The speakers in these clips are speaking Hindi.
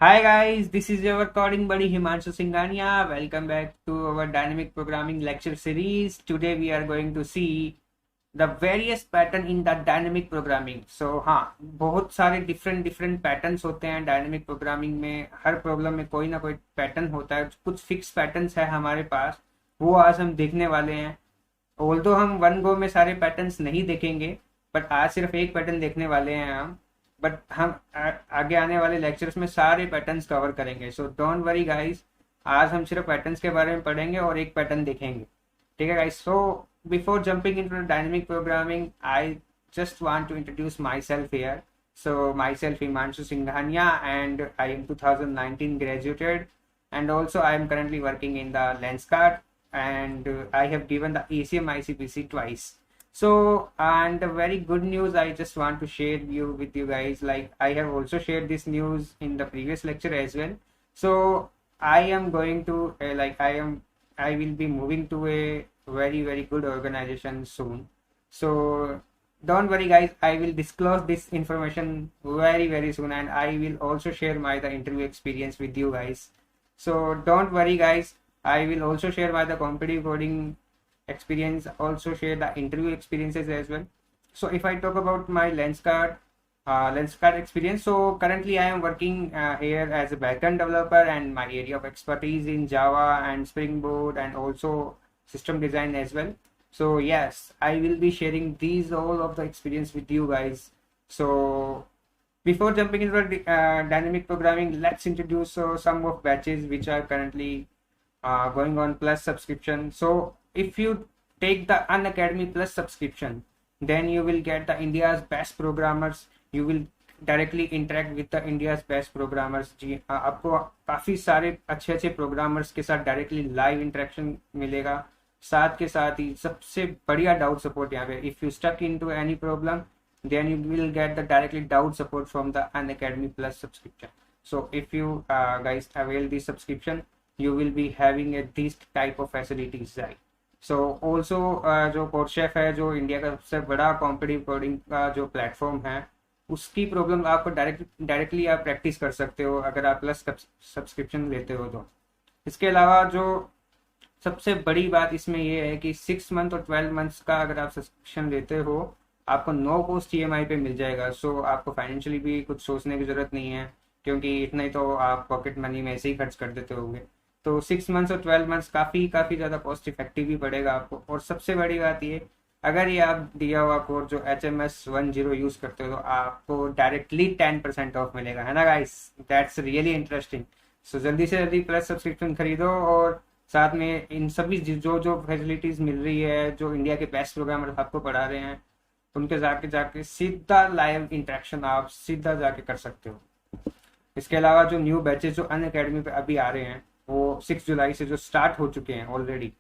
Hi guys, this is your coding buddy Himanshu Singhania. Welcome back to our dynamic programming lecture series. Today we are going to see the various pattern in the dynamic programming. So हाँ, बहुत सारे different patterns होते हैं dynamic programming में. हर problem में कोई ना कोई pattern होता है. कुछ fixed patterns है हमारे पास, वो आज हम देखने वाले हैं. ऑल्दो हम वन गो में सारे पैटर्न्स नहीं देखेंगे, बट आज सिर्फ एक पैटर्न देखने वाले हैं हम. बट हम आगे आने वाले लेक्चर्स में सारे पैटर्न्स कवर करेंगे. सो डोंट वरी गाइस, आज हम सिर्फ पैटर्न्स के बारे में पढ़ेंगे और एक पैटर्न देखेंगे. ठीक है guys. So before jumping into the dynamic programming, I just want to introduce myself here. So myself Himanshu Singhania, and I am 2019 graduated, and also I am currently working in the Lenskart, and I have given the ACM ICPC twice. So, and the very good news I just want to share with you guys, like I have also shared this news in the previous lecture as well. So I am going to I will be moving to a very good organization soon. So don't worry guys, I will disclose this information very soon, and I will also share my the interview experience with you guys. So don't worry guys, I will also share my the competitive coding experience, also share the interview experiences as well. So if I talk about my Lenskart experience, so currently I am working here as a backend developer, and my area of expertise in Java and Spring Boot and also system design as well. So yes, I will be sharing these all of the experience with you guys. So before jumping into the dynamic programming, let's introduce some of batches which are currently going on plus subscription. So if you take the Unacademy plus subscription, then you will get the India's best programmers. You will directly interact with the India's best programmers. जी आपको काफ़ी सारे अच्छे प्रोग्रामर्स के साथ डायरेक्टली लाइव इंटरेक्शन मिलेगा. साथ के साथ ही सबसे बढ़िया डाउट सपोर्ट यहाँ पे. If you stuck in to any problem, then you will get the directly doubt support from the Unacademy Plus subscription. So if you guys avail this subscription, you will be having these type of facilities, right? So also जो कोडशेफ है, जो इंडिया का सबसे बड़ा कॉम्पिटिटिव कोडिंग का जो प्लेटफॉर्म है, उसकी प्रॉब्लम आपको डायरेक्टली आप प्रैक्टिस कर सकते हो अगर आप प्लस सब्सक्रिप्शन लेते हो तो. इसके अलावा जो सबसे बड़ी बात इसमें ये है कि 6 मंथ और 12 मंथ्स का अगर आप सब्सक्रिप्शन लेते हो, आपको नो कॉस्ट EMI पे मिल जाएगा. सो आपको फाइनेंशियली भी कुछ सोचने की ज़रूरत नहीं है, क्योंकि इतना ही तो आप पॉकेट मनी में ऐसे ही खर्च कर देते होंगे. तो 6 मंथ्स और 12 मंथ्स काफ़ी ज़्यादा कॉस्ट इफेक्टिव भी पड़ेगा आपको. और सबसे बड़ी बात ये, अगर ये आप दिया हुआ कोड जो HMS10 यूज़ करते हो, तो आपको डायरेक्टली 10% ऑफ मिलेगा, है ना guys. That's really interesting. So जल्दी से जल्दी प्लस सब्सक्रिप्शन खरीदो, और साथ में इन सभी जो फैसिलिटीज़ मिल रही है, जो इंडिया के बेस्ट प्रोग्रामर आपको पढ़ा रहे हैं, उनके जाके सीधा लाइव इंटरेक्शन आप सीधा जाके कर सकते हो. इसके अलावा जो न्यू बैचेस जो Unacademy पे अभी आ रहे हैं, वो 6 जुलाई से जो स्टार्ट हो चुके हैं already.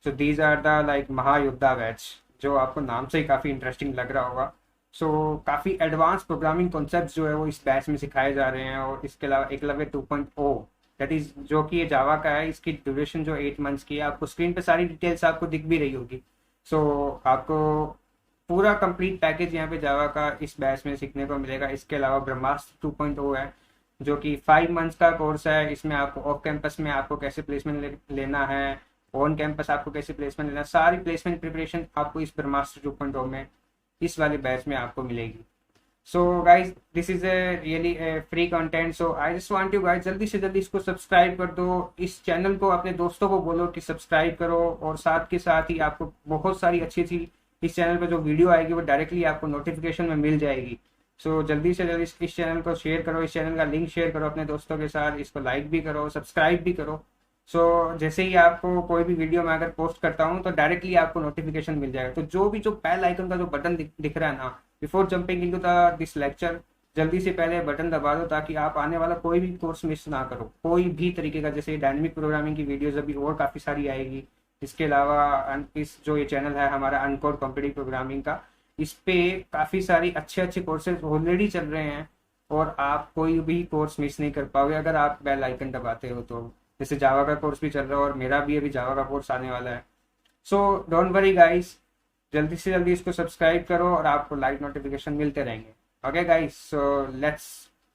So these are the like महायोद्धा बैच, जो आपको नाम से ही काफ़ी इंटरेस्टिंग लग रहा होगा. सो काफ़ी एडवांस प्रोग्रामिंग कॉन्सेप्ट जो है वो इस बैच में सिखाए जा रहे हैं. और इसके अलावा एकलव्य 2.0, दैट इज़ जो कि ये जावा का है, इसकी ड्यूरेशन जो 8 मंथ्स की है. आपको स्क्रीन पे सारी डिटेल्स आपको दिख भी रही होगी. सो आपको पूरा कंप्लीट पैकेज यहाँ पे जावा का इस बैच में सीखने को मिलेगा. इसके अलावा ब्रह्मास्त्र 2.0 है, जो कि 5 मंथ्स का कोर्स है. इसमें आपको ऑफ कैंपस में आपको कैसे प्लेसमेंट लेना है, ऑन कैंपस आपको कैसे प्लेसमेंट लेना, सारी प्लेसमेंट प्रिपरेशन आपको इस ब्रह्मास्त्र 2.0 में, इस वाले बैच में आपको मिलेगी. So guys, this is a really free content. So I just want you guys जल्दी से जल्दी इसको सब्सक्राइब कर दो. इस चैनल को अपने दोस्तों को बोलो कि सब्सक्राइब करो, और साथ के साथ ही आपको बहुत सारी अच्छी इस चैनल पर जो वीडियो आएगी वो डायरेक्टली आपको नोटिफिकेशन में मिल जाएगी. सो जल्दी से जल्दी इस चैनल को शेयर करो, इस चैनल का लिंक शेयर करो अपने दोस्तों के साथ. इसको लाइक भी करो, सब्सक्राइब भी करो. सो जैसे ही आपको कोई भी वीडियो मैं अगर पोस्ट करता हूँ, तो डायरेक्टली आपको नोटिफिकेशन मिल जाएगा. तो जो बेल आइकन का जो बटन दिख रहा है ना, before jumping into the this lecture, जल्दी से पहले बटन दबा दो, ताकि आप आने वाला कोई भी कोर्स मिस ना करो, कोई भी तरीके का. जैसे डायनेमिक प्रोग्रामिंग की वीडियोज अभी और काफ़ी सारी आएगी. इसके अलावा इस जो ये चैनल है हमारा अनकोड कॉम्पिटिटिव प्रोग्रामिंग का, इस पे काफ़ी सारी अच्छे कोर्सेज ऑलरेडी चल रहे हैं, और आप कोई भी कोर्स मिस नहीं कर पाओगे अगर आप बेल आइकन दबाते हो. तो जैसे जावा का कोर्स भी चल रहा है, और मेरा भी अभी जावा का कोर्स आने वाला है. सो डोंट वरी गाइस, जल्दी से जल्दी इसको सब्सक्राइब करो, और आपको लाइव नोटिफिकेशन मिलते रहेंगे. Okay guys, so let's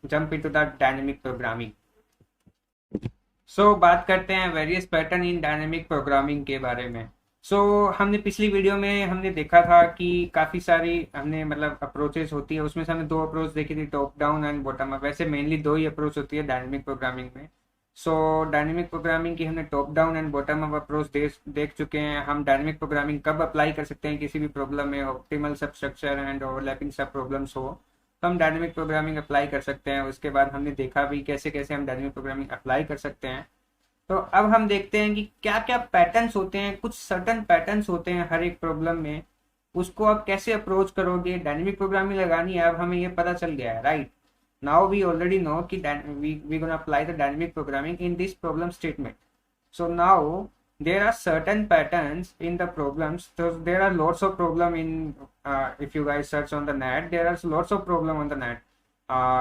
jump into the dynamic programming. बात करते हैं various pattern in dynamic programming के बारे में। हमने पिछली वीडियो में हमने देखा था कि काफ़ी सारी हमने मतलब अप्रोचेस होती है, उसमें से हमने दो अप्रोच देखी थी, top down and bottom up. वैसे मेनली दो ही अप्रोच होती है डायनेमिक प्रोग्रामिंग में। डायनेमिक प्रोग्रामिंग की हमने top down and bottom up approach देख चुके हैं। हम डायनेमिक प्रोग्रामिंग कब अप्लाई कर सकते हैं किसी भी प्रॉब्लम में, ऑप्टिमल सबस्ट्रक्चर एंड ओवरलैपिंग सब प्रॉब्लम्स हो तो हम डायनेमिक प्रोग्रामिंग अप्लाई कर सकते हैं। उसके बाद हमने देखा भी कैसे कैसे हम डायनेमिक प्रोग्रामिंग अप्लाई कर सकते हैं। तो अब हम देखते हैं कि क्या क्या पैटर्न्स होते हैं, कुछ सर्टन पैटर्न्स होते हैं हर एक प्रॉब्लम में। उसको आप कैसे अप्रोच करोगे, डायनेमिक प्रोग्रामिंग लगानी है, अब हमें ये पता चल गया है, right. Now we already know कि we gonna apply the dynamic programming in this problem statement. So now there are certain patterns in the problems. So there are lots of problem in if you guys search on the net, there are lots of problem on the net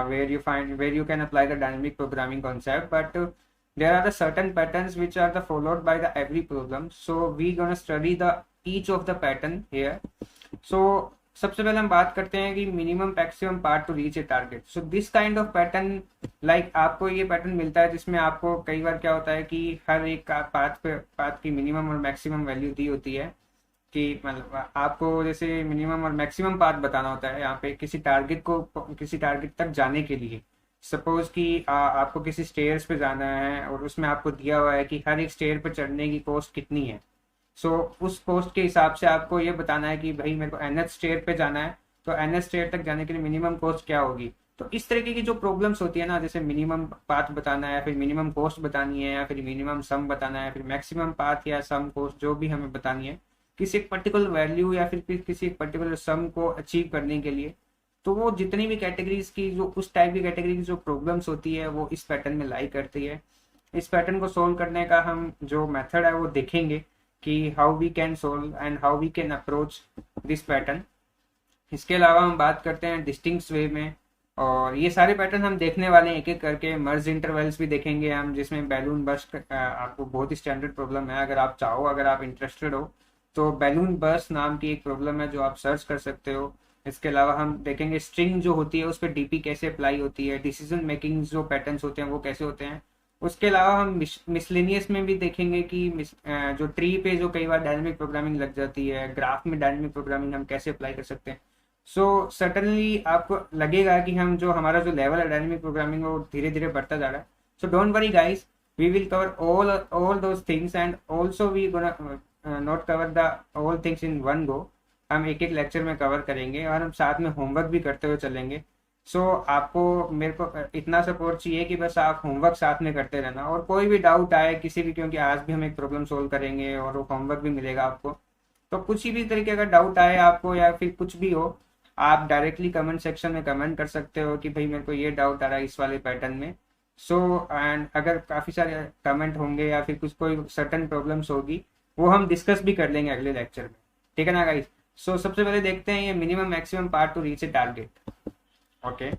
where you can apply the dynamic programming concept. But there are the certain patterns which are the followed by the every problem. So we gonna study the each of the pattern here. So सबसे पहले हम बात करते हैं कि minimum maximum part two reach a target. So this kind of pattern, like आपको ये पैटर्न मिलता है जिसमें आपको कई बार क्या होता है कि हर एक का पाथ की मिनिमम और मैक्सिमम वैल्यू दी होती है कि मतलब आपको जैसे मिनिमम और मैक्सिमम पाथ बताना होता है यहाँ पे किसी टारगेट तक जाने के लिए। सपोज कि आपको किसी स्टेयर्स पे जाना है और उसमें आपको दिया हुआ है कि हर एक स्टेयर पर चढ़ने की कॉस्ट कितनी है। उस कॉस्ट के हिसाब से आपको ये बताना है कि भाई मेरे को एनएच स्टेयर पे जाना है, तो एनएच स्टेयर तक जाने के लिए मिनिमम कॉस्ट क्या होगी। तो इस तरीके की जो प्रॉब्लम्स होती है ना, जैसे मिनिमम पाथ बताना है, फिर मिनिमम कॉस्ट बतानी है, या फिर मिनिमम सम बताना है, फिर मैक्सिमम पाथ या सम कॉस्ट जो भी हमें बतानी है किसी एक पर्टिकुलर वैल्यू या फिर किसी एक पर्टिकुलर सम को अचीव करने के लिए। तो वो जितनी भी कैटेगरीज की जो उस टाइप की कैटेगरी की जो प्रॉब्लम्स होती है वो इस पैटर्न में लाई करती है। इस पैटर्न को सोल्व करने का हम जो मेथड है वो देखेंगे कि how we can solve and how we can approach this pattern. इसके अलावा हम बात करते हैं डिस्टिंक्ट वे में, और ये सारे पैटर्न हम देखने वाले हैं एक एक करके। मर्ज इंटरवल्स भी देखेंगे हम, जिसमें बैलून बर्स्ट आपको बहुत ही स्टैंडर्ड प्रॉब्लम है। अगर आप चाहो, अगर आप इंटरेस्टेड हो तो बैलून बर्स्ट नाम की एक प्रॉब्लम है जो आप सर्च कर सकते हो। इसके अलावा हम देखेंगे स्ट्रिंग जो होती है उस पर डीपी कैसे अप्लाई होती है, डिसीजन मेकिंग जो पैटर्न्स होते हैं वो कैसे होते हैं। उसके अलावा हम मिसलेनियस में भी देखेंगे कि जो ट्री पे जो कई बार डायनेमिक प्रोग्रामिंग लग जाती है, ग्राफ में डायनेमिक प्रोग्रामिंग हम कैसे अप्लाई कर सकते हैं। सर्टनली आपको लगेगा कि हम जो हमारा जो लेवल है डायनेमिक प्रोग्रामिंग वो धीरे धीरे बढ़ता जा रहा है। So don't worry guys, we will cover all those things and also we gonna not cover the all things in one go. हम एक एक लेक्चर में कवर करेंगे और हम साथ में होमवर्क भी करते हुए चलेंगे। आपको मेरे को इतना सपोर्ट चाहिए कि बस आप होमवर्क साथ में करते रहना, और कोई भी डाउट आए किसी भी, क्योंकि आज भी हम एक प्रॉब्लम सोल्व करेंगे और वो होमवर्क भी मिलेगा आपको। तो कुछ ही भी तरीके का डाउट आए आपको या फिर कुछ भी हो, आप डायरेक्टली कमेंट सेक्शन में कमेंट कर सकते हो कि भाई मेरे को ये डाउट आ रहा है इस वाले पैटर्न में। एंड अगर काफ़ी सारे कमेंट होंगे या फिर कुछ कोई सर्टन प्रॉब्लम्स होगी वो हम डिस्कस भी कर लेंगे अगले लेक्चर में, ठीक है ना गाइस। सबसे पहले देखते हैं ये minimum maximum part two reach a target. Okay,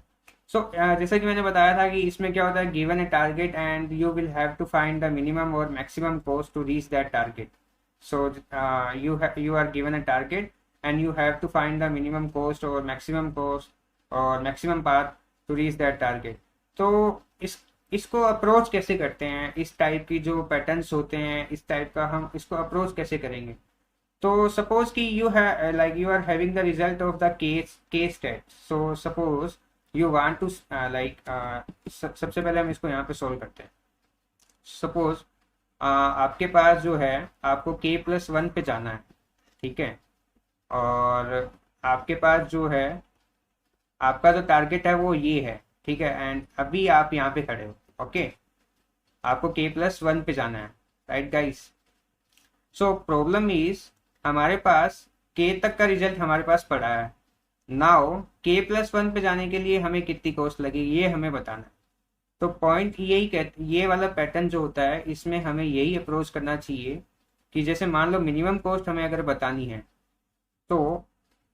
जैसा कि मैंने बताया था कि इसमें क्या होता है, given a target and you will have to find the minimum और maximum cost to reach that target. You are given a target and you have to find the minimum cost और maximum path to reach that target. तो इसको अप्रोच कैसे करते हैं, इस टाइप की जो पैटर्न्स होते हैं इस टाइप का हम इसको अप्रोच कैसे करेंगे। तो सपोज कि you are having the result of the case stat। suppose you want to सबसे पहले हम इसको यहाँ पे सोल्व करते हैं। सपोज आपके पास जो है आपको k+1 पे जाना है, ठीक है, और आपके पास जो है आपका जो टारगेट है वो ये है, ठीक है, एंड अभी आप यहाँ पे खड़े हो। ओके, आपको k+1 पे जाना है, राइट गाइस। प्रॉब्लम इज हमारे पास k तक का रिजल्ट हमारे पास पड़ा है। नाउ k+1 पे जाने के लिए हमें कितनी कॉस्ट लगेगी ये हमें बताना है। तो पॉइंट ये वाला पैटर्न जो होता है इसमें हमें यही अप्रोच करना चाहिए कि जैसे मान लो मिनिमम कॉस्ट हमें अगर बतानी है तो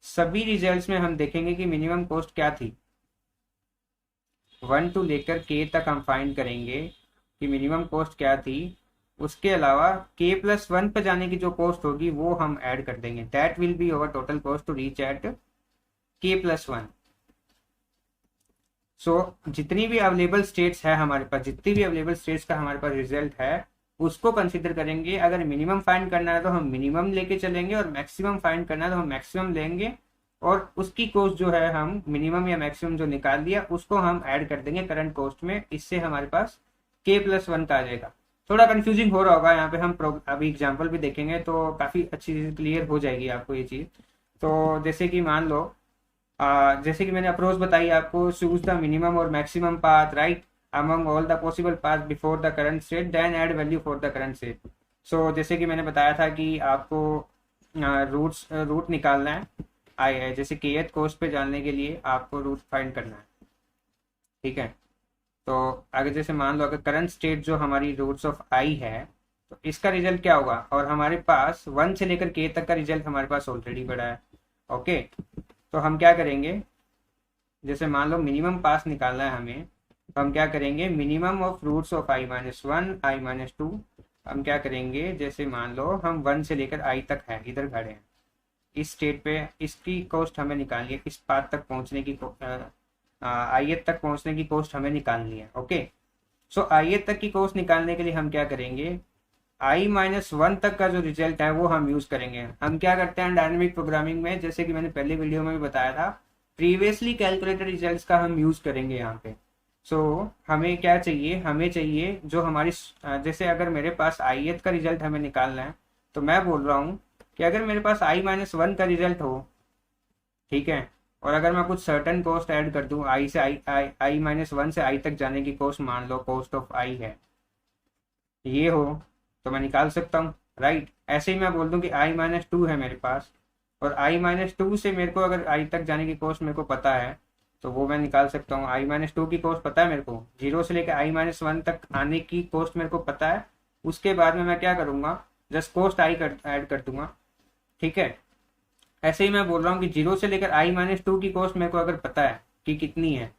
सभी रिजल्ट्स में हम देखेंगे कि मिनिमम कॉस्ट क्या थी। 1 to लेकर k तक हम फाइंड करेंगे कि मिनिमम कॉस्ट क्या थी। उसके अलावा k+1 पर जाने की जो कॉस्ट होगी वो हम ऐड कर देंगे। That will be our total cost to reach at k+1। जितनी भी अवेलेबल स्टेट्स है हमारे पास, जितनी भी अवेलेबल स्टेट्स का हमारे पास रिजल्ट है उसको कंसिडर करेंगे। अगर मिनिमम फाइंड करना है तो हम मिनिमम लेके चलेंगे, और मैक्सिमम फाइंड करना है तो हम मैक्सिमम लेंगे, और उसकी कॉस्ट जो है हम मिनिमम या मैक्सिमम जो निकाल दिया उसको हम ऐड कर देंगे करंट कॉस्ट में। इससे हमारे पास k+1 का आ जाएगा। थोड़ा कंफ्यूजिंग हो रहा होगा, यहाँ पे हम अभी एग्जाम्पल भी देखेंगे तो काफ़ी अच्छी चीज़ क्लियर हो जाएगी आपको ये चीज़। तो जैसे कि मान लो जैसे कि मैंने अप्रोच बताई आपको, चूज द मिनिमम और maximum path right among all the possible path before the current state, then add value for the current state. So जैसे कि मैंने बताया था कि आपको रूट निकालना है, जैसे kth कॉस्ट पे जानने के लिए आपको रूट फाइंड करना है, ठीक है। तो अगर जैसे मान लो अगर करंट स्टेट जो हमारी रूट्स ऑफ आई है तो इसका रिजल्ट क्या होगा, और हमारे पास 1 से लेकर k तक का रिजल्ट हमारे पास ऑलरेडी पड़ा है। ओके, तो हम क्या करेंगे, जैसे मान लो मिनिमम पास निकालना है हमें, तो हम क्या करेंगे, minimum of roots of i-1 i-2 हम क्या करेंगे, जैसे मान लो हम 1 से लेकर i तक है, इधर खड़े हैं इस स्टेट पे, इसकी कॉस्ट हमें निकालनी है, इस पाथ तक पहुंचने की ith तक पहुंचने की कॉस्ट हमें निकालनी है। ओके, सो ith तक की कॉस्ट निकालने के लिए हम क्या करेंगे, i-1 तक का जो रिजल्ट है वो हम यूज करेंगे। हम क्या करते हैं डायनेमिक प्रोग्रामिंग में, जैसे कि मैंने पहले वीडियो में भी बताया था, प्रीवियसली कैलकुलेटेड रिजल्ट्स का हम यूज करेंगे यहाँ पे। हमें क्या चाहिए, हमें चाहिए जो हमारी जैसे अगर मेरे पास ith का रिजल्ट हमें निकालना है, तो मैं बोल रहा हूँ कि अगर मेरे पास i-1 का रिजल्ट हो, ठीक है, और अगर मैं कुछ सर्टन कॉस्ट ऐड कर दूं, i से i-1 से i तक जाने की कॉस्ट, मान लो कॉस्ट ऑफ i है ये हो, तो मैं निकाल सकता हूँ राइट। ऐसे ही मैं बोल दूं कि i-2 है मेरे पास, और i-2 से मेरे को अगर i तक जाने की कॉस्ट मेरे को पता है तो वो मैं निकाल सकता हूँ। i-2 की कॉस्ट पता है मेरे को, 0 से लेकर i-1 तक आने की कॉस्ट मेरे को पता है। उसके बाद में मैं क्या करूँगा, जस्ट कॉस्ट ऐड कर दूंगा, ठीक है। ऐसे ही मैं बोल रहा हूँ कि 0 से लेकर i-2 की कॉस्ट मेरे को अगर पता है कि कितनी है,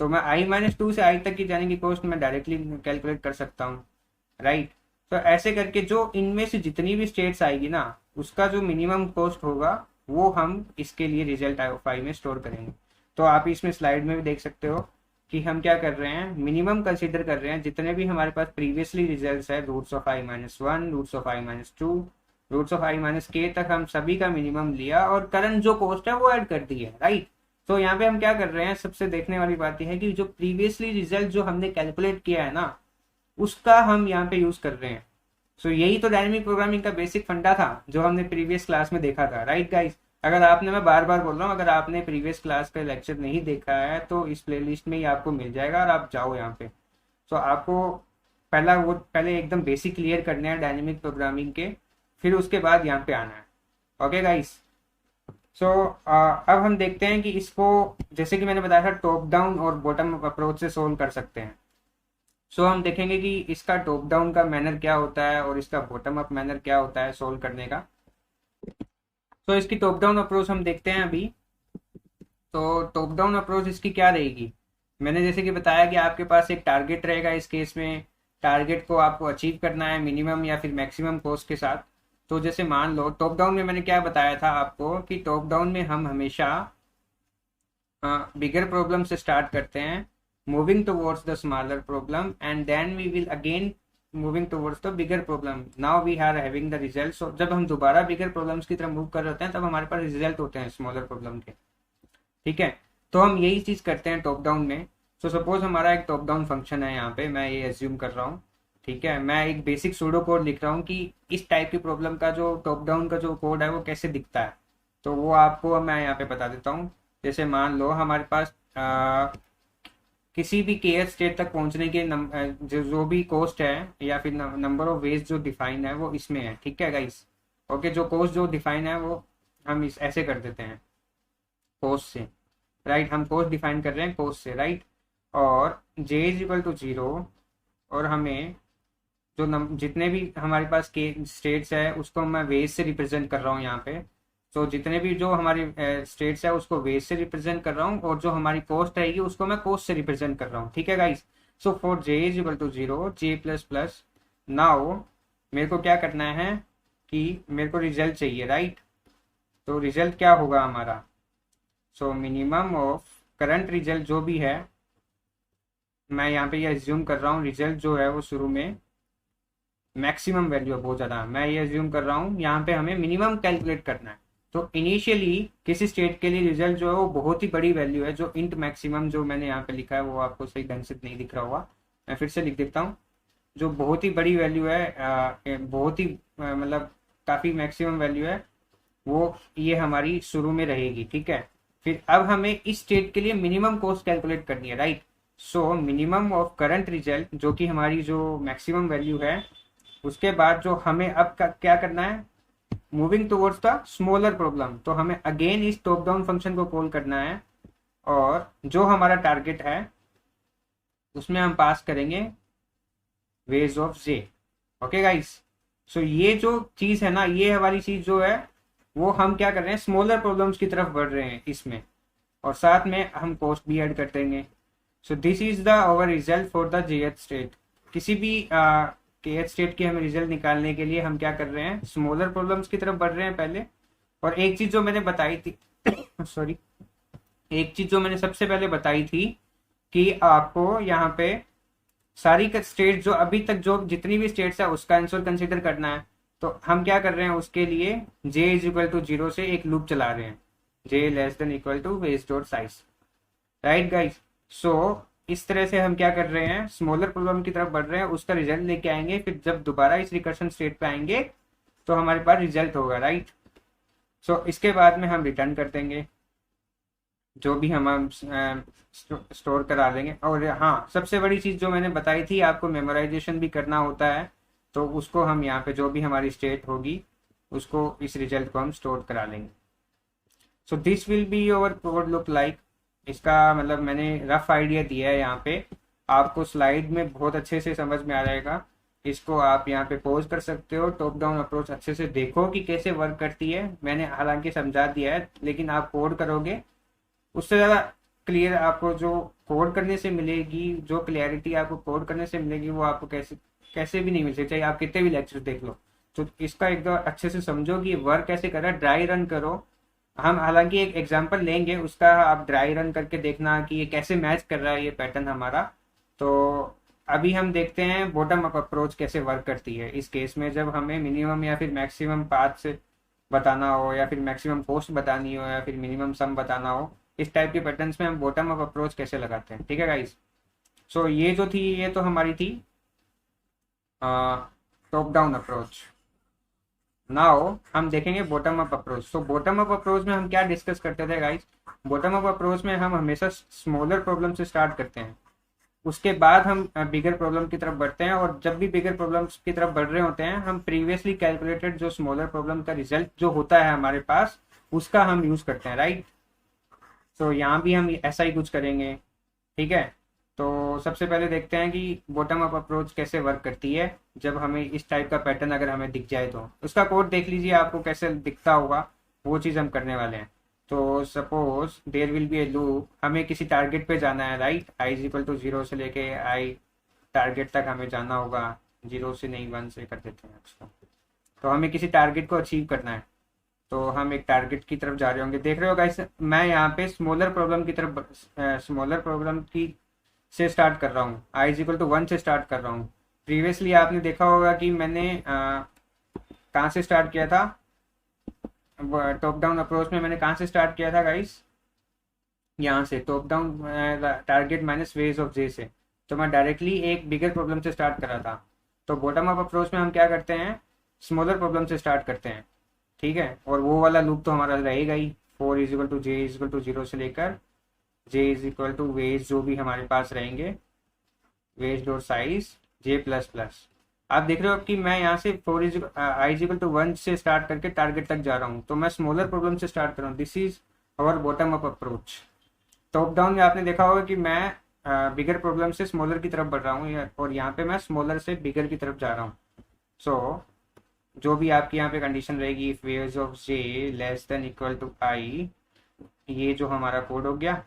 तो मैं i-2 से i तक की जाने की कॉस्ट मैं डायरेक्टली कैलकुलेट कर सकता हूँ राइट। तो ऐसे करके जो इनमें से जितनी भी स्टेट्स आएगी ना, उसका जो मिनिमम कॉस्ट होगा वो हम इसके लिए रिजल्ट फाइल में स्टोर करेंगे। तो आप इसमें स्लाइड में भी देख सकते हो कि हम क्या कर रहे हैं, मिनिमम कंसीडर कर रहे हैं जितने भी हमारे पास प्रीवियसली रिजल्ट्स है, roots of i-1, roots of i-2, roots of i-k तक हम सभी का मिनिमम लिया, और करंट जो कॉस्ट है वो ऐड कर दी है राइट। तो यहाँ पे हम क्या कर रहे हैं, सबसे देखने वाली बात यह है कि जो प्रीवियसली रिजल्ट जो हमने कैलकुलेट किया है ना, उसका हम यहाँ पे यूज कर रहे हैं। यही तो डायनेमिक प्रोग्रामिंग का बेसिक फंडा था जो हमने प्रीवियस क्लास में देखा था राइट गाइस। अगर आपने, मैं बार बार बोल रहा हूँ, अगर आपने प्रीवियस क्लास का लेक्चर नहीं देखा है तो इस प्लेलिस्ट में ही आपको मिल जाएगा, और आप जाओ यहाँ पे। आपको पहले एकदम बेसिक क्लियर करने हैं डायनेमिक प्रोग्रामिंग के, फिर उसके बाद यहाँ पे आना है। ओके गाइस, अब हम देखते हैं कि इसको, जैसे कि मैंने बताया था, टॉप डाउन और बॉटम अप अप्रोच से सोल्व कर सकते हैं। हम देखेंगे कि इसका टॉप डाउन का मैनर क्या होता है और इसका बॉटम अप मैनर क्या होता है सोल्व करने का। इसकी टॉप डाउन अप्रोच हम देखते हैं अभी। तो टॉप डाउन अप्रोच इसकी क्या रहेगी, मैंने जैसे कि बताया कि आपके पास एक टारगेट रहेगा। इस केस में टारगेट को आपको अचीव करना है मिनिमम या फिर मैक्सिमम कॉस्ट के साथ। तो जैसे मान लो टॉप डाउन में मैंने क्या बताया था आपको कि टॉप डाउन में हम हमेशा बिगर प्रॉब्लम से स्टार्ट करते हैं, moving towards the smaller problem, and then we will again moving towards the bigger problem. Now we are having the results. So जब हम दोबारा bigger problems की तरफ मूव कर रहे होते हैं तब हमारे पास रिजल्ट होते हैं स्मॉलर प्रॉब्लम के, ठीक है। तो हम यही चीज करते हैं टॉप डाउन में। सपोज हमारा एक टॉप डाउन फंक्शन है, यहाँ पे मैं ये एज्यूम कर रहा हूँ, ठीक है। मैं एक बेसिक सूडो कोड लिख रहा हूँ कि इस टाइप की प्रॉब्लम का जो टॉप डाउन का जो कोड है वो कैसे दिखता है। तो वो आपको मैं यहाँ पे बता देता हूँ। जैसे मान लो हमारे पास किसी भी kth स्टेट तक पहुंचने के जो भी कॉस्ट है या फिर नंबर ऑफ वेज जो डिफाइन है वो इसमें है, ठीक है गाइस। ओके, जो कॉस्ट जो डिफाइन है वो हम इस ऐसे कर देते हैं कॉस्ट से राइट। हम कॉस्ट डिफाइन कर रहे हैं कॉस्ट से राइट, और j = 0, और हमें जो जितने भी हमारे पास के स्टेट्स है उसको मैं वेज से रिप्रेजेंट कर रहा हूँ यहाँ पे। जितने भी जो हमारी स्टेट्स है उसको वेज से रिप्रेजेंट कर रहा हूँ, और जो हमारी कॉस्ट रहेगी उसको मैं कॉस्ट से रिप्रेजेंट कर रहा हूँ, ठीक है guys. For j = 0 j++, now मेरे को क्या करना है कि मेरे को रिजल्ट चाहिए राइट। तो रिजल्ट क्या होगा हमारा, मिनिमम ऑफ करंट रिजल्ट जो भी है मैं यहाँ पे ये एज्यूम कर रहा हूँ रिजल्ट जो है वो शुरू में मैक्सिमम वैल्यू है बहुत ज़्यादा, मैं ये एज्यूम कर रहा हूँ यहाँ पे हमें मिनिमम कैलकुलेट करना है। तो इनिशियली किसी स्टेट के लिए रिजल्ट जो है वो बहुत ही बड़ी वैल्यू है, जो इंट मैक्सिमम जो मैंने यहाँ पे लिखा है वो आपको सही ढंग से नहीं दिख रहा होगा, मैं फिर से लिख देता हूँ। जो बहुत ही बड़ी वैल्यू है, बहुत ही मतलब काफ़ी मैक्सिमम वैल्यू है, वो ये हमारी शुरू में रहेगी, ठीक है। फिर अब हमें इस स्टेट के लिए मिनिमम कॉस्ट कैलकुलेट करनी है, right. So minimum of current result जो कि हमारी जो मैक्सिमम वैल्यू है, उसके बाद जो हमें अब क्या करना है, moving towards the smaller problem, तो हमें अगेन इस टॉप डाउन फंक्शन को कॉल करना है और जो हमारा टारगेट है उसमें हम पास करेंगे weights of J. Okay guys, so ये जो चीज है ना, ये हमारी चीज जो है वो हम क्या कर रहे हैं, स्मॉलर प्रॉब्लम्स की तरफ बढ़ रहे हैं इसमें, और साथ में हम कॉस्ट भी ऐड कर देंगे। So this is the our result for the jth state. किसी भी केथ स्टेट की हमें रिजल्ट निकालने के लिए हम क्या कर रहे हैं, स्मॉलर प्रॉब्लम्स की तरफ बढ़ रहे हैं पहले। और एक चीज जो मैंने बताई थी सॉरी, एक चीज जो मैंने सबसे पहले बताई थी कि आपको यहाँ पे सारी स्टेट जो अभी तक जो जितनी भी स्टेट्स है उसका आंसर कंसिडर करना है। तो हम क्या कर रहे हैं उसके लिए, जे इज इक्वल टू 0 से एक लूप चला रहे हैं, J less than equal to weights dot size, right guys. So इस तरह से हम क्या कर रहे हैं, स्मॉलर प्रॉब्लम की तरफ बढ़ रहे हैं, उसका रिजल्ट लेके आएंगे, फिर जब दोबारा इस रिकर्शन स्टेट पे आएंगे तो हमारे पास रिजल्ट होगा, राइट। सो इसके बाद में हम रिटर्न कर देंगे जो भी हम स्टोर करा देंगे। और हाँ, सबसे बड़ी चीज़ जो मैंने बताई थी आपको, मेमोराइजेशन भी करना होता है, तो उसको हम यहाँ पे जो भी हमारी स्टेट होगी उसको इस रिजल्ट को हम स्टोर करा लेंगे। So this will be your code look like. इसका मतलब मैंने रफ आइडिया दिया है यहाँ पे, आपको स्लाइड में बहुत अच्छे से समझ में आ जाएगा। इसको आप यहाँ पे पॉज कर सकते हो, टॉप डाउन अप्रोच अच्छे से देखो कि कैसे वर्क करती है। मैंने हालांकि समझा दिया है, लेकिन आप कोड करोगे उससे ज़्यादा क्लियर आपको जो कोड करने से मिलेगी, जो क्लियरिटी आपको कोड करने से मिलेगी वो आपको कैसे कैसे भी नहीं मिल सकती, चाहे आप कितने भी लेक्चर देख लो। तो इसका एक बार अच्छे से समझो कि वर्क कैसे कर रहा है, ड्राई रन करो। हम हालांकि एक एग्जांपल लेंगे उसका, आप ड्राई रन करके देखना कि ये कैसे मैच कर रहा है ये पैटर्न हमारा। तो अभी हम देखते हैं बॉटम अप अप्रोच कैसे वर्क करती है इस केस में, जब हमें मिनिमम या फिर मैक्सिमम पाथ से बताना हो, या फिर मैक्सिमम कॉस्ट बतानी हो, या फिर मिनिमम सम बताना हो। इस टाइप के पैटर्न्स में हम बॉटम अप अप्रोच कैसे लगाते हैं, ठीक है गाइस। सो ये जो थी ये तो हमारी थी टॉप डाउन अप्रोच। नाउ हम देखेंगे बॉटम अप अप्रोच। तो बॉटम अप अप्रोच में हम क्या डिस्कस करते थे गाइस, बॉटम अप अप्रोच में हम हमेशा स्मॉलर प्रॉब्लम से स्टार्ट करते हैं, उसके बाद हम बिगर प्रॉब्लम की तरफ बढ़ते हैं, और जब भी बिगर प्रॉब्लम्स की तरफ बढ़ रहे होते हैं हम प्रीवियसली कैलकुलेटेड जो स्मॉलर प्रॉब्लम का रिजल्ट जो होता है हमारे पास उसका हम यूज करते हैं, राइट। तो यहाँ भी हम ऐसा ही कुछ करेंगे, ठीक है। तो सबसे पहले देखते हैं कि बॉटम अप अप्रोच कैसे वर्क करती है जब हमें इस टाइप का पैटर्न अगर हमें दिख जाए तो उसका कोड देख लीजिए आपको कैसे दिखता होगा, वो चीज़ हम करने वाले हैं। तो suppose there will be a loop, हमें किसी टारगेट पे जाना है, right. I is equal to 0 से लेके आई टारगेट तक हमें जाना होगा, 0 से नहीं 1 से कर देते हैं उसको। तो हमें किसी टारगेट को अचीव करना है, तो हम एक टारगेट की तरफ जा रहे होंगे। देख रहे हो गाइस, मैं यहाँ पे स्मॉलर प्रॉब्लम की तरफ, स्मॉलर प्रॉब्लम की से स्टार्ट कर रहा हूँ, आई इज इक्वल टू 1 से स्टार्ट कर रहा हूँ। प्रीवियसली आपने देखा होगा कि मैंने कहाँ से स्टार्ट किया था, टॉप डाउन अप्रोच में मैंने कहाँ से स्टार्ट किया था गाइस, यहाँ से top down target minus weights of J से। तो मैं डायरेक्टली एक बिगर प्रॉब्लम से स्टार्ट करा था। तो बॉटम अप अप्रोच में हम क्या करते हैं, स्मॉलर प्रॉब्लम से स्टार्ट करते हैं, ठीक है। और वो वाला लूप तो हमारा रहेगा ही, 4 is equal to j is equal to 0 से लेकर j is equal to ways जो भी हमारे पास रहेंगे, ways dot size j plus plus. आप देख रहे हो कि मैं यहाँ से 4 is I is equal to 1 से स्टार्ट करके टारगेट तक जा रहा हूँ, तो मैं स्मॉलर प्रॉब्लम से स्टार्ट कर रहा हूँ। This is our bottom up approach. Top down में आपने देखा होगा कि मैं बिगर प्रॉब्लम से स्मॉलर की तरफ बढ़ रहा हूँ, और यहाँ पे मैं स्मॉलर से बिगर की तरफ जा रहा हूँ। सो जो भी आपकी यहाँ पे कंडीशन रहेगी, if weights of J less than equal to I, ये जो हमारा कोड हो गया।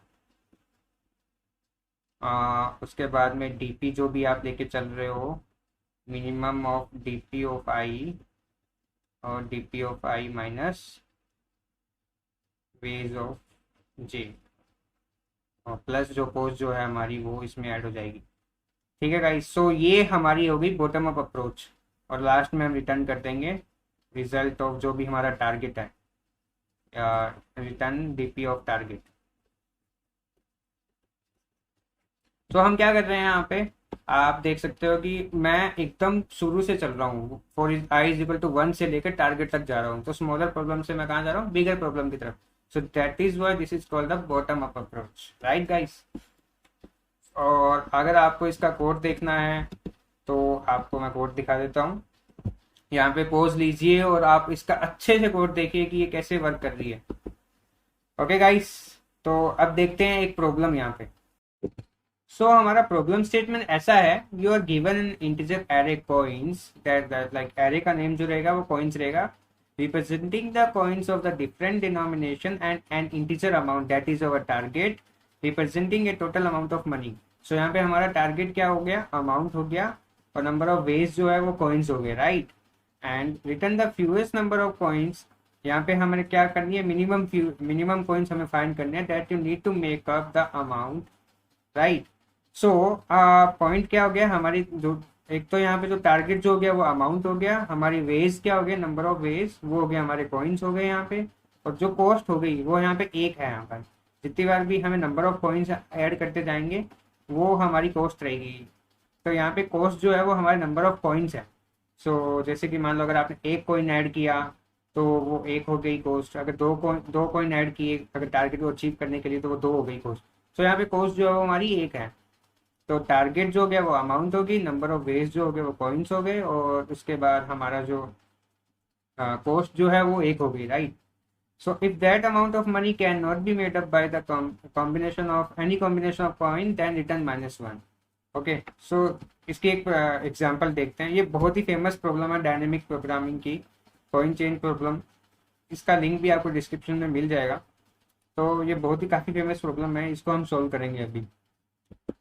उसके बाद में डीपी जो भी आप लेके चल रहे हो, minimum of DP of I और DP of I minus weights of J, और प्लस जो पोस्ट जो है हमारी वो इसमें ऐड हो जाएगी। ठीक है गाइस, सो ये हमारी होगी बॉटम अप अप्रोच, और लास्ट में हम रिटर्न कर देंगे रिजल्ट ऑफ जो भी हमारा टारगेट है, रिटर्न डीपी ऑफ टारगेट। तो हम क्या कर रहे हैं यहाँ पे, आप देख सकते हो कि मैं एकदम शुरू से चल रहा हूँ, for I is equal to 1 से लेकर टारगेट तक जा रहा हूँ। तो स्मॉलर प्रॉब्लम से मैं कहाँ जा रहा हूँ, बिगर प्रॉब्लम की तरफ। So that is why this is called the bottom up approach, right guys. और अगर आपको इसका कोड देखना है तो आपको मैं कोड दिखा देता हूँ। यहाँ पे पॉज लीजिए और आप इसका अच्छे से कोड देखिए कि ये कैसे वर्क कर रही है। ओके गाइस, तो अब देखते हैं एक प्रॉब्लम यहाँ पे। सो हमारा प्रॉब्लम स्टेटमेंट ऐसा है, you are given an integer array coins, that like array का नेम जो रहेगा वो कॉइन्स रहेगा, representing the coins of the different denomination and an integer amount that is our target, representing a total amount of money. So यहाँ पे हमारा टारगेट क्या हो गया, अमाउंट हो गया, और नंबर ऑफ वेज जो है वो कॉइन्स हो गए, right. And return the fewest number of coins, यहाँ पे हमें क्या करनी है, मिनिमम कॉइन्स हमें फाइंड करने हैं, that you need to make up the amount, right. So point क्या हो गया हमारी, जो एक तो यहाँ पे जो टारगेट जो हो गया वो अमाउंट हो गया, हमारी वेज क्या हो गया, नंबर ऑफ वेज वो हो गया, हमारे कॉइन्स हो गए यहाँ पे, और जो कॉस्ट हो गई वो यहाँ पे एक है। यहाँ पर जितनी बार भी हमें नंबर ऑफ कॉइन्स ऐड करते जाएंगे वो हमारी कॉस्ट रहेगी। तो यहाँ पे कॉस्ट जो है वो हमारे नंबर ऑफ कॉइन्स है। सो जैसे कि मान लो अगर आपने एक कॉइन ऐड किया तो वो एक हो गई कॉस्ट, अगर दो कॉइन ऐड किए अगर टारगेट को अचीव करने के लिए तो वो दो हो गई कॉस्ट। सो यहाँ पे कॉस्ट जो है वो हमारी एक है। तो टारगेट जो हो गया वो अमाउंट होगी, नंबर ऑफ वेज जो हो गए वो कॉइन्स हो गए, और उसके बाद हमारा जो कॉस्ट जो है वो एक हो गई, right. So if that amount of money can not be made up by the combination of any combination of coin then return -1। Okay, so इसकी एक एग्जांपल देखते हैं। ये बहुत ही फेमस प्रॉब्लम है डायनेमिक प्रोग्रामिंग की, कॉइन चेंज प्रॉब्लम। इसका लिंक भी आपको डिस्क्रिप्शन में मिल जाएगा। तो ये बहुत ही काफ़ी फेमस प्रॉब्लम है, इसको हम सॉल्व करेंगे अभी।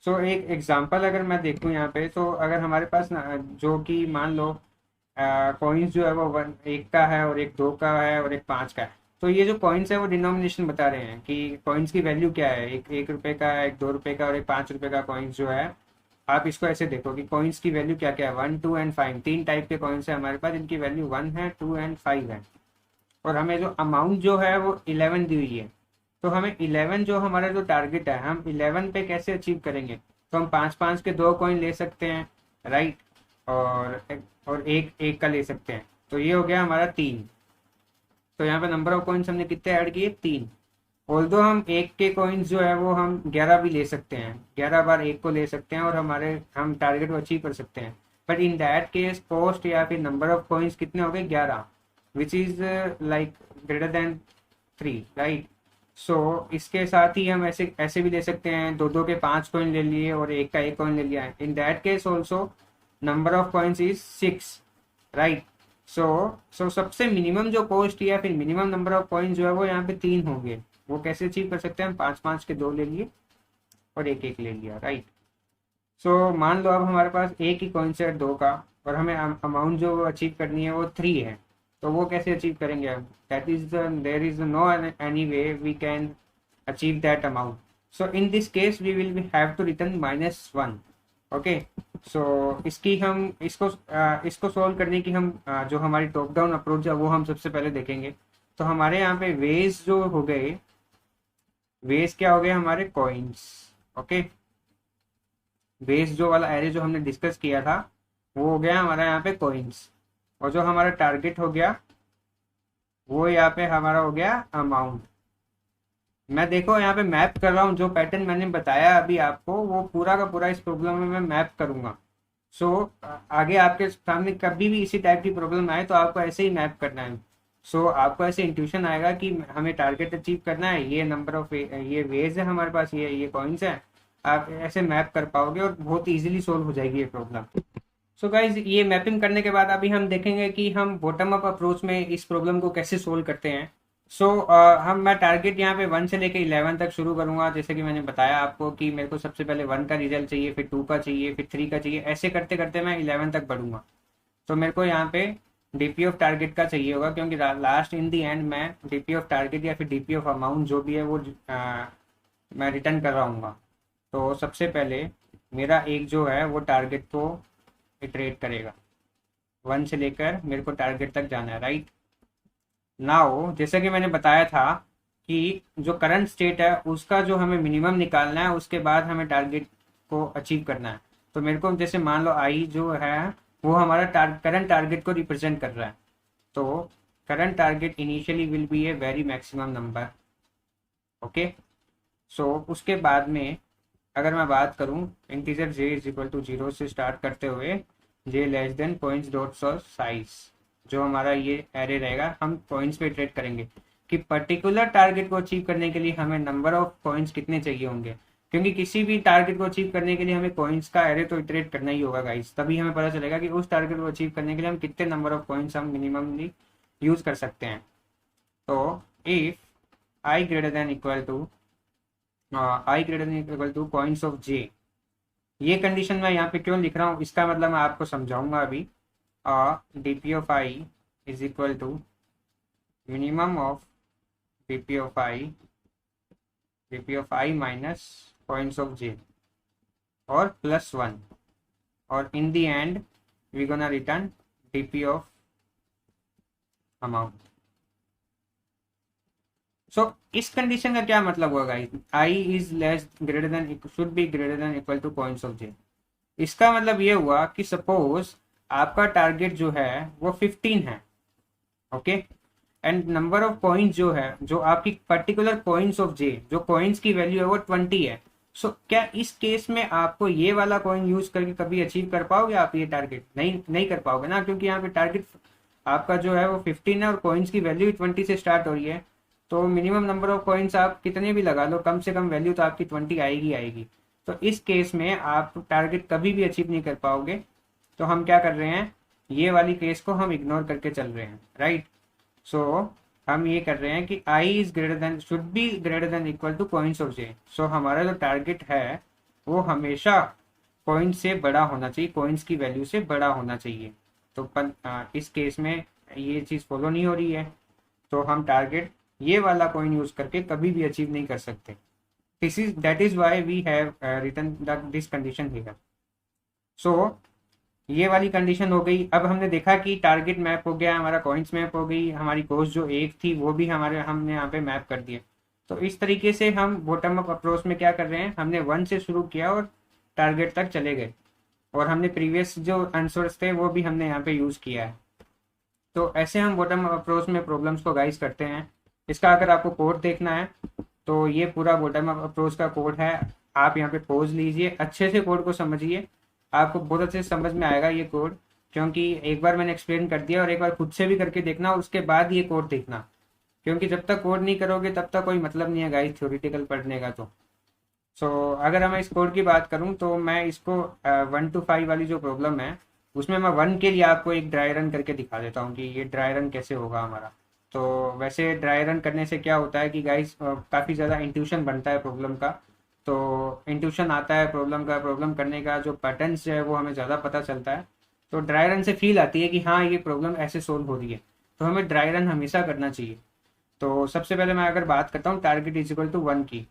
सो एक एग्जांपल अगर मैं देखूँ यहाँ पे, तो अगर हमारे पास ना जो कि मान लो कॉइन्स जो है वो एक का है और एक दो का है और एक 5 का है। तो ये जो कॉइन्स है वो डिनोमिनेशन बता रहे हैं कि कॉइन्स की वैल्यू क्या है, एक रुपए का, एक 2 रुपए का और एक 5 रुपए का कॉइन्स जो है। आप इसको ऐसे देखो कि कॉइन्स की वैल्यू क्या क्या है, 1, 2 एंड 5, तीन टाइप के कॉइन्स है हमारे पास, इनकी वैल्यू 1 है, 2 एंड 5 है। और हमें जो अमाउंट जो है वो 11 दी हुई है। तो हमें 11 जो हमारा जो टारगेट है, हम 11 पे कैसे अचीव करेंगे, तो हम 5-5 के दो कॉइन ले सकते हैं, राइट, और एक एक का ले सकते हैं। तो ये हो गया हमारा 3। तो यहाँ पे नंबर ऑफ कॉइन्स हमने कितने ऐड किए, 3। ऑल्दो हम एक के कॉइन्स जो है वो हम 11 भी ले सकते हैं, 11 बार एक को ले सकते हैं और हम टारगेट को अचीव कर सकते हैं। But in that case cost या फिर नंबर ऑफ कॉइन्स कितने हो गए, 11, which is like greater than 3, right. So इसके साथ ही हम ऐसे ऐसे भी ले सकते हैं, दो दो के 5 कॉइन ले लिए और एक का एक कॉइन ले लिया है। In that case also number of coins is 6, right. So सबसे मिनिमम जो कॉस्ट या फिर मिनिमम नंबर ऑफ कॉइन जो है वो यहाँ पे 3 होंगे। वो कैसे अचीव कर सकते हैं, हम 5-5 के दो ले लिए और एक एक ले लिया, राइट। सो मान लो अब हमारे पास एक ही कॉइन सेट 2 का, और हमें अमाउंट जो अचीव करनी है वो 3 है। तो वो कैसे अचीव करेंगे हम, there is no any way we can achieve that amount. So in this case we will have to return -1। Okay, so इसको सॉल्व करने की हम जो हमारी टॉप डाउन अप्रोच है वो हम सबसे पहले देखेंगे। तो हमारे यहाँ पे वेज जो हो गए, वेज क्या हो गए हमारे कॉइन्स। ओके, वेज जो वाला एरे जो हमने डिस्कस किया था वो हो गया हमारा यहाँ पे कॉइन्स, और जो हमारा टारगेट हो गया वो यहाँ पे हमारा हो गया अमाउंट। मैं देखो यहाँ पे मैप कर रहा हूँ, जो पैटर्न मैंने बताया अभी आपको वो पूरा का पूरा इस प्रॉब्लम में मैं मैप करूंगा। सो आगे आपके सामने कभी भी इसी टाइप की प्रॉब्लम आए तो आपको ऐसे ही मैप करना है। सो आपको ऐसे इंट्यूशन आएगा कि हमें टारगेट अचीव करना है, ये नंबर ऑफ ये वेज है हमारे पास, ये कॉइन्स है। आप ऐसे मैप कर पाओगे और बहुत ईजिली सोल्व हो जाएगी ये प्रॉब्लम। सो गाइज, ये मैपिंग करने के बाद अभी हम देखेंगे कि हम बॉटम अप अप्रोच में इस प्रॉब्लम को कैसे सोल्व करते हैं। मैं टारगेट यहाँ पे 1 से लेकर 11 तक शुरू करूंगा, जैसे कि मैंने बताया आपको कि मेरे को सबसे पहले 1 का रिजल्ट चाहिए, फिर 2 का चाहिए, फिर 3 का चाहिए, ऐसे करते करते मैं 11 तक बढ़ूंगा। तो मेरे को यहाँ पे डीपी ऑफ टारगेट का चाहिए होगा, क्योंकि लास्ट इन दी एंड मैं डीपी ऑफ टारगेट या फिर डीपी ऑफ अमाउंट जो भी है वो मैं रिटर्न कर रहा हूँ। तो सबसे पहले मेरा एक जो है वो टारगेट को इटरेट करेगा, 1 से लेकर मेरे को टारगेट तक जाना है, राइट। नाउ जैसे कि मैंने बताया था कि जो करंट स्टेट है उसका जो हमें मिनिमम निकालना है, उसके बाद हमें टारगेट को अचीव करना है। तो मेरे को जैसे मान लो आई जो है वो हमारा करंट टारगेट को रिप्रेजेंट कर रहा है। तो current target initially will be a very maximum number, okay. So उसके बाद में अगर मैं बात करूं, integer j is equal to 0 से स्टार्ट करते हुए j less than points dots और साइज, जो हमारा ये एरे रहेगा, हम पॉइंट्स पे इटरेट करेंगे कि पर्टिकुलर टारगेट को अचीव करने के लिए हमें नंबर ऑफ पॉइंट्स कितने चाहिए होंगे, क्योंकि किसी भी टारगेट को अचीव करने के लिए हमें पॉइंट्स का एरे तो इटरेट करना ही होगा गाइस, तभी हमें पता चलेगा कि उस टारगेट को अचीव करने के लिए हम कितने नंबर ऑफ पॉइंट्स हम मिनिममली यूज कर सकते हैं। तो if I greater than equal to points of J, ये कंडीशन मैं यहाँ पे क्यों लिख रहा हूँ इसका मतलब मैं आपको समझाऊंगा अभी। dp of I is equal to minimum of dp of I minus points of J और प्लस 1, और in the end we gonna return dp of amount. So इस कंडीशन का क्या मतलब होगा, I is less greater than should be greater than equal to points of J. इसका मतलब ये हुआ कि सपोज आपका टारगेट जो है वो 15 है, okay, and number of points जो है, जो आपकी पर्टिकुलर पॉइंट्स ऑफ जे, जो कॉइन्स की वैल्यू है वो 20 है। सो क्या इस केस में आपको ये वाला कॉइन यूज करके कभी अचीव कर पाओगे आप ये टारगेट? नहीं कर पाओगे ना, क्योंकि यहाँ पे टारगेट आपका जो है वो 15 है और कॉइन्स की वैल्यू 20 से स्टार्ट हो रही है। तो मिनिमम नंबर ऑफ कॉइन्स आप कितने भी लगा लो, कम से कम वैल्यू तो आपकी 20 आएगी। तो इस केस में आप टारगेट कभी भी अचीव नहीं कर पाओगे। तो हम क्या कर रहे हैं, ये वाली केस को हम इग्नोर करके चल रहे हैं, राइट। सो हम ये कर रहे हैं कि i is greater than should be greater than equal to points of J. So हमारा जो टारगेट है वो हमेशा पॉइंट से बड़ा होना चाहिए, पॉइंट्स की वैल्यू से बड़ा होना चाहिए। तो इस केस में ये चीज़ फॉलो नहीं हो रही है, तो हम टारगेट ये वाला कॉइन यूज करके कभी भी अचीव नहीं कर सकते। That is why we have written this condition here. So ये वाली कंडीशन हो गई। अब हमने देखा कि टारगेट मैप हो गया, हमारा कॉइन्स मैप हो गई, हमारी कॉस्ट जो एक थी वो भी हमने यहाँ पे मैप कर दिया। तो इस तरीके से हम बॉटम अप अप्रोच में क्या कर रहे हैं, हमने 1 से शुरू किया और टारगेट तक चले गए, और हमने प्रीवियस जो आंसर्स थे वो भी हमने यहाँ पे यूज किया है। तो ऐसे हम बॉटम अप अप्रोच में प्रॉब्लम्स को गाइस करते हैं। इसका अगर आपको कोड देखना है तो ये पूरा बॉटम अप अप्रोच का कोड है, आप यहाँ पे पॉज लीजिए, अच्छे से कोड को समझिए, आपको बहुत अच्छे से समझ में आएगा ये कोड, क्योंकि एक बार मैंने एक्सप्लेन कर दिया और एक बार खुद से भी करके देखना, उसके बाद ये कोड देखना, क्योंकि जब तक कोड नहीं करोगे तब तक कोई मतलब नहीं है गाइस थ्योरेटिकल पढ़ने का। तो अगर मैं इस कोड की बात करूं तो मैं इसको 1 to 5 वाली जो प्रॉब्लम है उसमें मैं 1 के लिए आपको एक ड्राई रन करके दिखा देता हूँ कि ये ड्राई रन कैसे होगा हमारा। तो वैसे ड्राई रन करने से क्या होता है कि गाइस काफ़ी ज़्यादा इंट्यूशन बनता है प्रॉब्लम का। तो इंट्यूशन आता है प्रॉब्लम करने का, जो पैटर्न्स है वो हमें ज़्यादा पता चलता है। तो ड्राई रन से फील आती है कि हाँ ये प्रॉब्लम ऐसे सोल्व हो रही है, तो हमें ड्राई रन हमेशा करना चाहिए। तो सबसे पहले मैं अगर बात करता हूँ टारगेट इज इक्वल टू 1 की,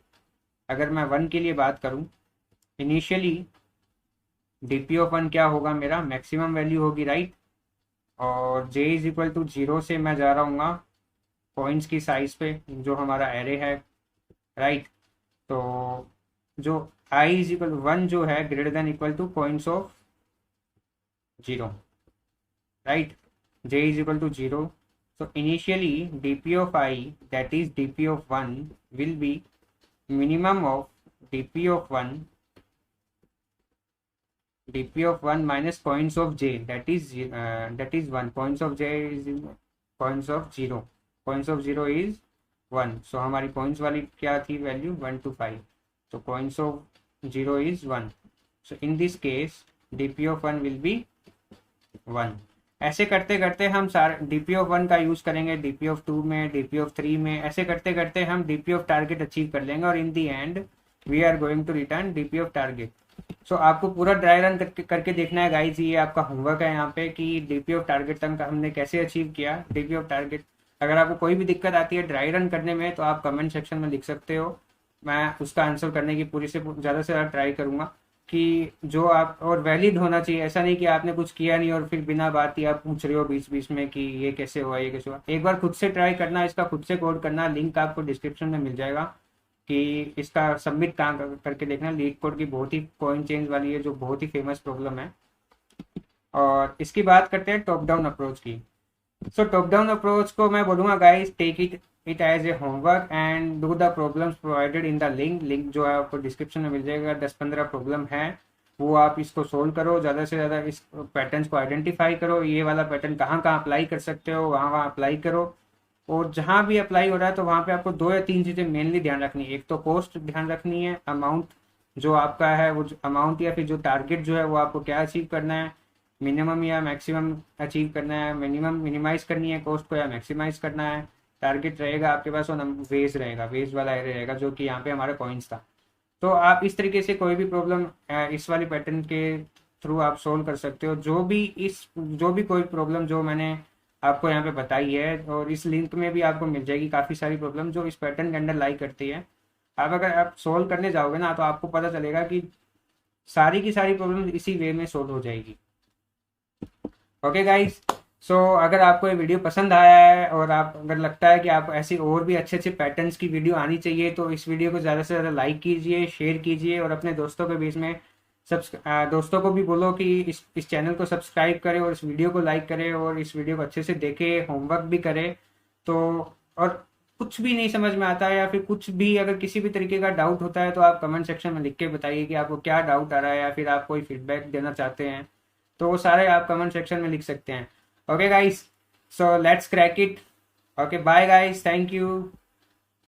अगर मैं 1 के लिए बात करूँ, इनिशियली डीपी ऑफ 1 क्या होगा, मेरा मैक्सिमम वैल्यू होगी, राइट। और j इज इक्वल टू 0 से मैं जा रहा हूँ पॉइंट्स की साइज पे जो हमारा एरे है, राइट। तो जो i इज इक्वल 1 जो है greater than equal to points of 0, right. j is equal to 0। So initially dp of I, that is dp of 1, will be minimum of dp of 1 minus points of j, that is 1, points of j is points of 0, points of 0 is 1। so हमारी points वाली क्या थी value 1 to 5, so points of 0 is 1। so in this case dp of 1 will be 1। ऐसे करते करते हम सारे dp ऑफ 1 का यूज करेंगे dp ऑफ 2 में, dp ऑफ 3 में, ऐसे करते करते हम dp ऑफ टारगेट अचीव कर लेंगे, और in the end we are going to return dp of target. So आपको पूरा ड्राई रन करके देखना है गाइस, ये आपका होमवर्क है यहाँ पे कि dp ऑफ टारगेट तक हमने कैसे अचीव किया dp ऑफ टारगेट। अगर आपको कोई भी दिक्कत आती है ड्राई रन करने में तो आप कमेंट सेक्शन में लिख सकते हो, मैं उसका आंसर करने की पूरी से ज़्यादा ट्राई करूँगा। कि जो आप और वैलिड होना चाहिए। ऐसा नहीं कि आपने कुछ किया नहीं और फिर बिना बात ही आप पूछ रहे हो बीच बीच में कि ये कैसे हुआ ये कैसे हुआ। एक बार खुद से ट्राई करना, इसका खुद से कोड करना, लिंक आपको डिस्क्रिप्शन में मिल जाएगा कि इसका सबमिट कहाँ करके देखना। लीड कोड की बहुत ही कॉइन चेंज वाली है जो बहुत ही फेमस प्रॉब्लम है। और इसकी बात करते हैं टॉप डाउन अप्रोच की। सो टॉप डाउन अप्रोच को मैं बोलूँगा guys, take it as a homework and do the problems provided in the link जो है आपको डिस्क्रिप्शन में मिल जाएगा। 10-15 प्रॉब्लम है, वो आप इसको सोल्व करो। ज़्यादा से ज़्यादा इस पैटर्न्स को आइडेंटिफाई करो, ये वाला पैटर्न कहाँ कहाँ अप्लाई कर सकते हो वहाँ वहाँ अप्लाई करो। और जहाँ भी अप्लाई हो रहा है तो वहाँ पे आपको 2 या 3 चीज़ें मेनली ध्यान रखनी है। एक तो कॉस्ट ध्यान रखनी है, अमाउंट जो आपका है वो अमाउंट या फिर जो टारगेट जो है वो आपको क्या अचीव करना है, मिनिमम या मैक्सिमम अचीव करना है, मिनिमम मिनिमाइज करनी है कॉस्ट को या मैक्सिमाइज करना है। टारगेट रहेगा आपके पास और वेज रहेगा, वेज वाला एरे रहेगा जो कि यहाँ पे हमारा कॉइन्स था। तो आप इस तरीके से कोई भी प्रॉब्लम इस वाली पैटर्न के थ्रू आप सोल्व कर सकते हो। जो भी कोई प्रॉब्लम जो मैंने आपको यहाँ पे बताई है, और इस लिंक में भी आपको मिल जाएगी काफ़ी सारी प्रॉब्लम जो इस पैटर्न के अंडर लाई करती है। आप अगर आप सोल्व करने जाओगे ना तो आपको पता चलेगा कि सारी की सारी प्रॉब्लम इसी वे में सोल्व हो जाएगी। ओके गाइस, सो अगर आपको ये वीडियो पसंद आया है और आप अगर लगता है कि आप ऐसी और भी अच्छे अच्छे पैटर्न्स की वीडियो आनी चाहिए तो इस वीडियो को ज़्यादा से ज़्यादा लाइक कीजिए, शेयर कीजिए और अपने दोस्तों के बीच में दोस्तों को भी बोलो कि इस चैनल को सब्सक्राइब करें और इस वीडियो को लाइक करें और इस वीडियो को अच्छे से देखें, होमवर्क भी करें। तो और कुछ भी नहीं समझ में आता है या फिर कुछ भी अगर किसी भी तरीके का डाउट होता है तो आप कमेंट सेक्शन में लिख के बताइए कि आपको क्या डाउट आ रहा है या फिर आप कोई फीडबैक देना चाहते हैं तो वो सारे आप कमेंट सेक्शन में लिख सकते हैं। Okay guys, so let's crack it. Okay bye guys, thank you.